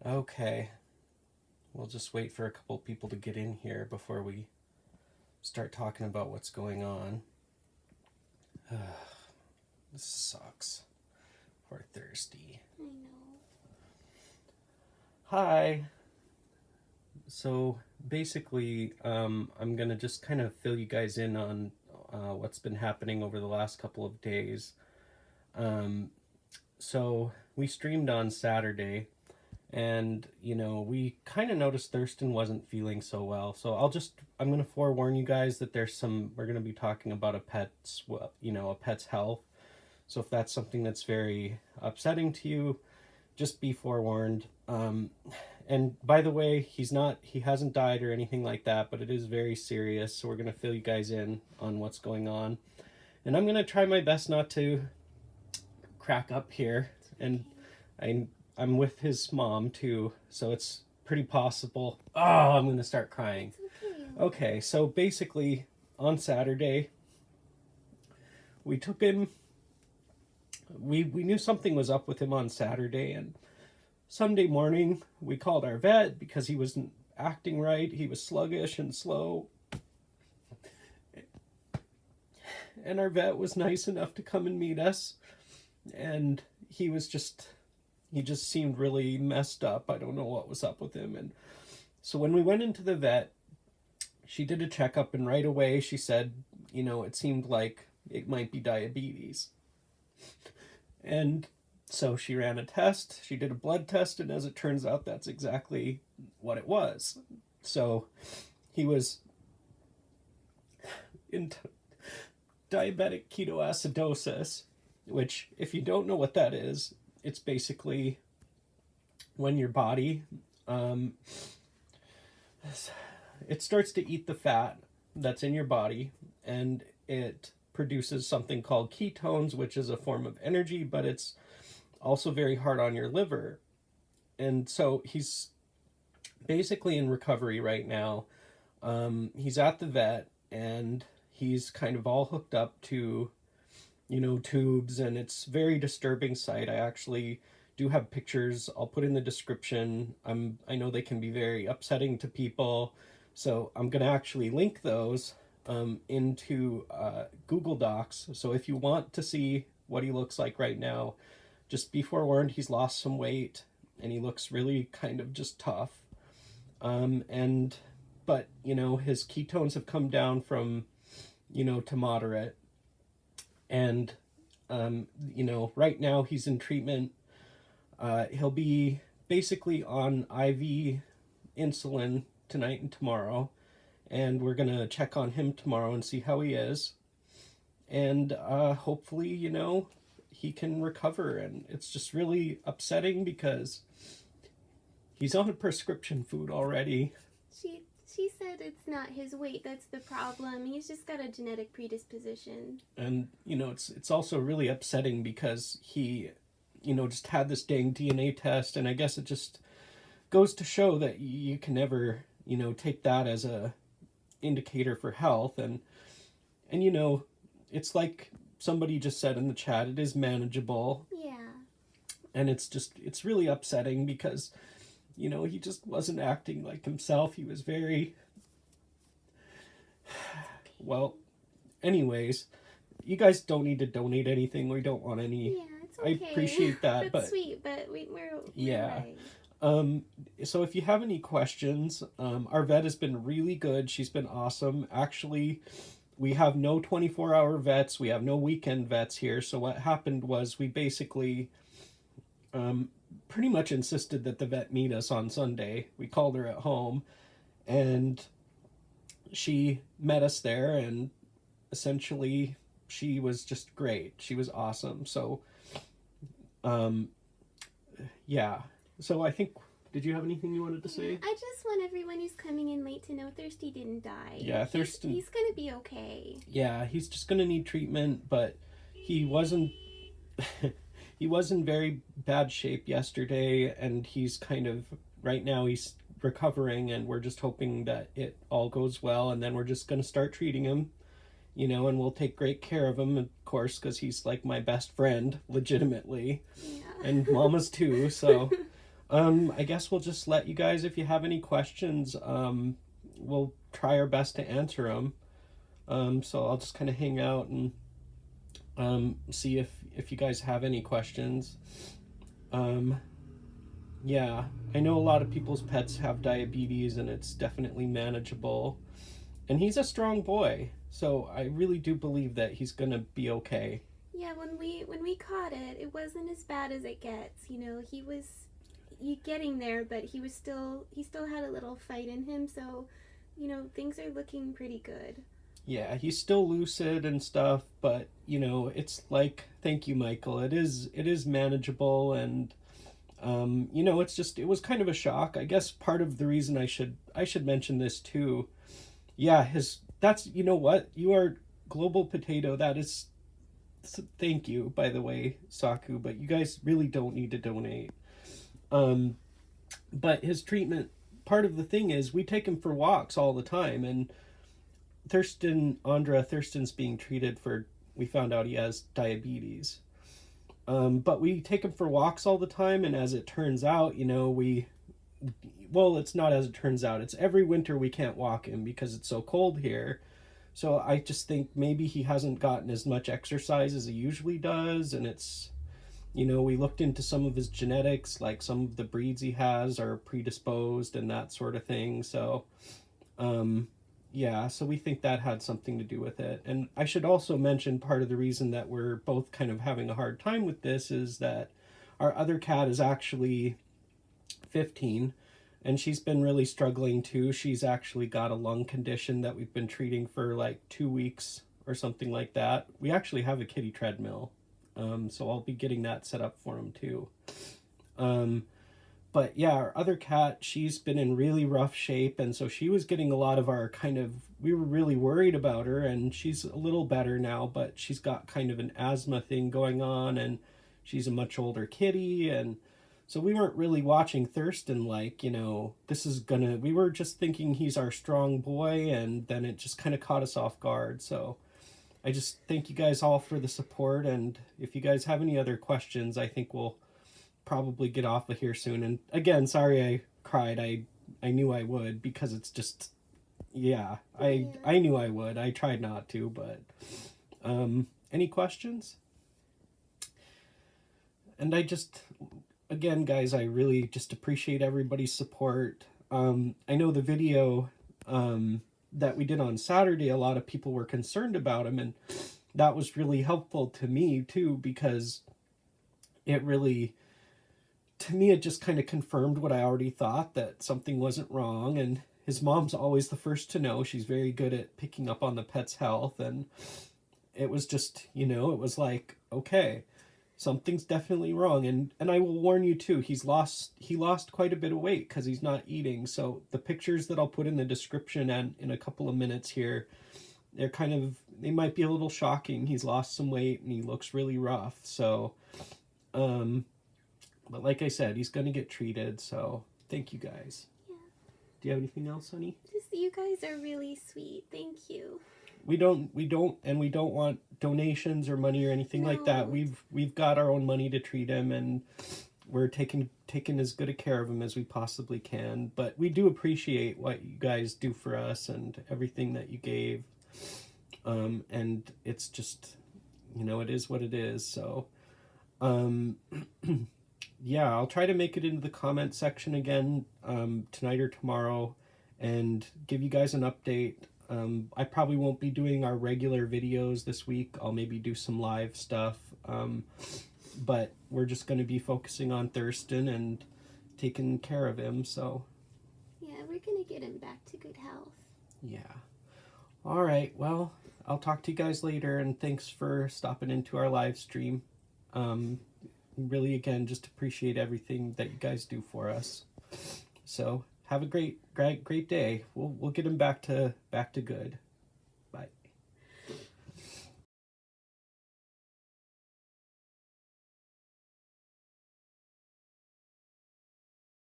Okay, we'll just wait for a couple people to get in here before we start talking about what's going on. This sucks. Poor Thirsty. I know. Hi. So basically, I'm gonna just kind of fill you guys in on what's been happening over the last couple of days. Um, so we streamed on Saturday, and we kind of noticed Thurston wasn't feeling so well. So I'm gonna forewarn you guys that we're gonna be talking about a pet's health. So if that's something that's very upsetting to you, just be forewarned. And by the way, he hasn't died or anything like that, but it is very serious. So we're gonna fill you guys in on what's going on, and I'm gonna try my best not to crack up here. And I'm with his mom too, so it's pretty possible. Oh, I'm gonna start crying. It's okay. Okay, so basically on Saturday, we took him. We knew something was up with him on Saturday, and Sunday morning we called our vet because he wasn't acting right. He was sluggish and slow. And our vet was nice enough to come and meet us, and he just seemed really messed up. I don't know what was up with him. And so when we went into the vet, she did a checkup, and right away she said, it seemed like it might be diabetes. And so she ran a test, she did a blood test, and as it turns out, that's exactly what it was. So he was in diabetic ketoacidosis, which, if you don't know what that is, it's basically when your body it starts to eat the fat that's in your body, and it produces something called ketones, which is a form of energy, but it's also very hard on your liver. And so he's basically in recovery right now. He's at the vet, and he's kind of all hooked up to tubes, and it's very disturbing sight. I actually do have pictures I'll put in the description. I know they can be very upsetting to people, so I'm gonna actually link those into Google Docs. So if you want to see what he looks like right now, just be forewarned, he's lost some weight and he looks really kind of just tough. And but his ketones have come down from to moderate, and right now he's in treatment. He'll be basically on IV insulin tonight and tomorrow, and we're gonna check on him tomorrow and see how he is, and hopefully he can recover. And it's just really upsetting because he's on a prescription food already. She said it's not his weight that's the problem. He's just got a genetic predisposition. And it's also really upsetting because he just had this dang DNA test, and I guess it just goes to show that you can never take that as a indicator for health. And it's like somebody just said in the chat, it is manageable. Yeah. And it's really upsetting because he just wasn't acting like himself. He was very well. Anyways, you guys don't need to donate anything. We don't want any. Yeah, it's okay. I appreciate that. That's but sweet, but we're yeah. Right. So if you have any questions, our vet has been really good. She's been awesome. Actually, we have no 24-hour vets. We have no weekend vets here. So what happened was we basically pretty much insisted that the vet meet us on Sunday. We called her at home, and she met us there, and essentially she was just great. She was awesome. So yeah. So I think, did you have anything you wanted to say? I just want everyone who's coming in late to know Thirsty didn't die. Yeah, Thurston. He's gonna be okay. Yeah, he's just gonna need treatment, but he wasn't. He was in very bad shape yesterday, and he's kind of right now he's recovering, and we're just hoping that it all goes well, and then we're just gonna start treating him, and we'll take great care of him, of course, because he's like my best friend, legitimately, Yeah. and Mama's too. So. I guess we'll just let you guys, if you have any questions, we'll try our best to answer them. So I'll just kind of hang out and see if you guys have any questions. Um, yeah, I know a lot of people's pets have diabetes, and it's definitely manageable. And he's a strong boy, so I really do believe that he's gonna be okay. Yeah, when we caught it, it wasn't as bad as it gets. You know, he was getting there, but he still had a little fight in him. So, you know, things are looking pretty good. Yeah, he's still lucid and stuff, but you know, it's like, thank you, Michael. It is manageable, and you know, it was kind of a shock. I guess part of the reason I should mention this too. Yeah, his that's you know what you are global potato. That is thank you, by the way, Saku. But you guys really don't need to donate. Um, but his treatment, part of the thing is we take him for walks all the time, and Thurston's being treated for, we found out he has diabetes. But we take him for walks all the time, and as it turns out, you know, well, it's not as it turns out. It's every winter we can't walk him because it's so cold here. So I just think maybe he hasn't gotten as much exercise as he usually does, and it's, you know, we looked into some of his genetics, like some of the breeds he has are predisposed and that sort of thing. So, um, yeah, so we think that had something to do with it. And I should also mention part of the reason that we're both kind of having a hard time with this is that our other cat is actually 15, and she's been really struggling too. She's actually got a lung condition that we've been treating for like 2 weeks or something like that. We actually have a kitty treadmill, so I'll be getting that set up for him too. Um, but yeah, our other cat, she's been in really rough shape, and so she was getting a lot of our kind of, we were really worried about her, and she's a little better now, but she's got kind of an asthma thing going on, and she's a much older kitty, and so we weren't really watching Thurston like, you know, we were just thinking he's our strong boy, and then it just kind of caught us off guard. So I just thank you guys all for the support, and if you guys have any other questions, I think we'll probably get off of here soon. And again, sorry I cried. I knew I would, because it's just, yeah, I knew I would. I tried not to, but any questions? And I just, again, guys, I really just appreciate everybody's support. I know the video that we did on Saturday, a lot of people were concerned about him, and that was really helpful to me too, because it really, to me, it just kind of confirmed what I already thought, that something wasn't wrong. And his mom's always the first to know. She's very good at picking up on the pet's health, and it was just, you know, it was like, okay, something's definitely wrong. And I will warn you too, he lost quite a bit of weight because he's not eating. So the pictures that I'll put in the description and in a couple of minutes here, they might be a little shocking. He's lost some weight and he looks really rough. So but like I said, he's going to get treated. So thank you guys. Yeah. Do you have anything else, honey? Just, you guys are really sweet. Thank you. We don't want donations or money or anything like that. No. We've got our own money to treat him, and we're taking as good a care of him as we possibly can. But we do appreciate what you guys do for us and everything that you gave. And it's just, you know, it is what it is. So, yeah, I'll try to make it into the comment section again tonight or tomorrow and give you guys an update. I probably won't be doing our regular videos this week. I'll maybe do some live stuff. But we're just going to be focusing on Thurston and taking care of him. So, Yeah, we're going to get him back to good health. yeah. All right. Well, I'll talk to you guys later, and thanks for stopping into our live stream. Really, again, just appreciate everything that you guys do for us. So have a great day. We'll get him back to good.